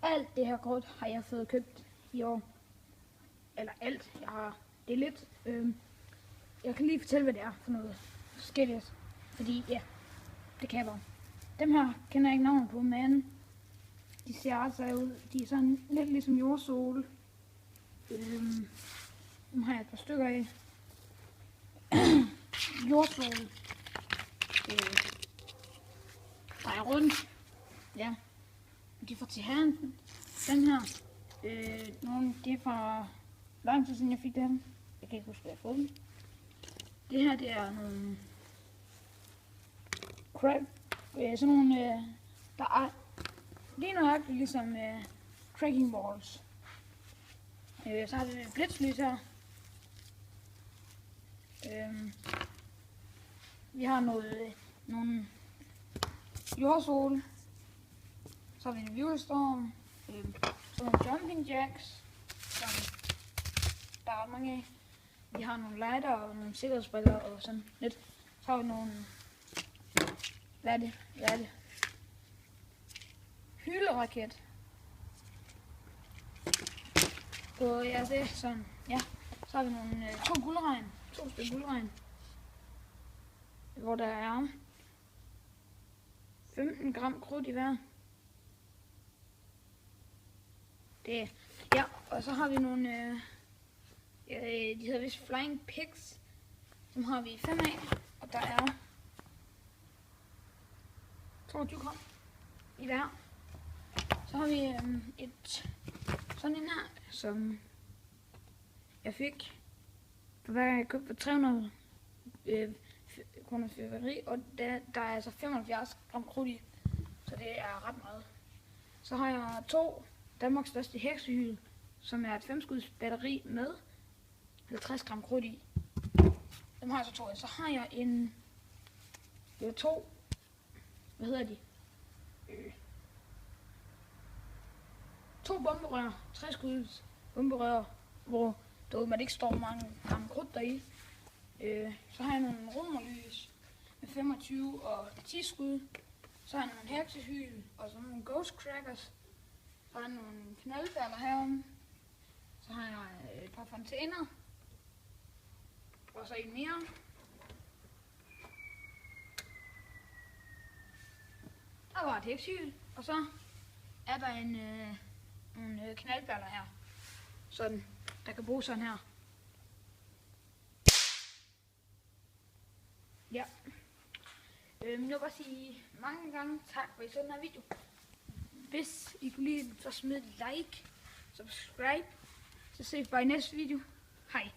Alt det her kort har jeg fået købt i år. Eller alt. Det er lidt. Jeg kan lige fortælle, hvad det er for noget forskelligt. Fordi ja, det kan jeg bare. Dem her kender jeg ikke navnet på, men de ser altså ud. De er sådan lidt ligesom jordsole. Dem har jeg et par stykker af. Jordsole. Drejer rundt. Ja. De får til handen. Den her. Det er fra lang tid siden jeg fik den. Jeg kan ikke huske, hvad jeg har fået dem. Det her, det er nogle crab. Sådan nogle, der er lige nøjagtigt ligesom cracking balls. Så har vi et blitzlys her. Vi har nogle jordsole. Så har vi en violstorm. Så nogle jumping jacks, som der er mange af. Vi har nogle lighter og nogle sikkerhedsbriller og sådan lidt. Så har vi nogle, hvad er det? Hyleraket. Og ja, det er sådan, ja. Så har vi nogle to stykker guldregn. Hvor der er 15 gram krudt i hver. Det, ja, og så har vi nogle, de hedder vist Flying Pigs, som har vi 5 af, og der er 22 gram i hver. Så har vi sådan en her, som jeg fik for hver gang jeg købte for 300 kroner fyrværkeri, og der er altså 75 gram krudt i, så det er ret meget. Så har jeg 2 Danmarks største heksehyl, som er et 5-skuds batteri med 50 gram krudt i. Dem har jeg så 2 af. Så har jeg to, hvad hedder de? 2 bomberør, 3-skuds bomberør, hvor der åbenbart ikke står mange gram krudt deri. Så har jeg nogle romerlys med 25 og 10 skud. Så har jeg nogle heksehyl og så nogle ghost crackers. Så har jeg nogle knaldperler herom. Så har jeg et par fontæner. Og så en mere. Der var et heksehyl. Og så er der nogle knaldperler her. Sådan, der kan bruges sådan her. Ja. Jeg vil bare sige mange gange tak for I så den her video. Hvis I kunne lide den, så smid et like, subscribe, så ses vi bare i næste video. Hej.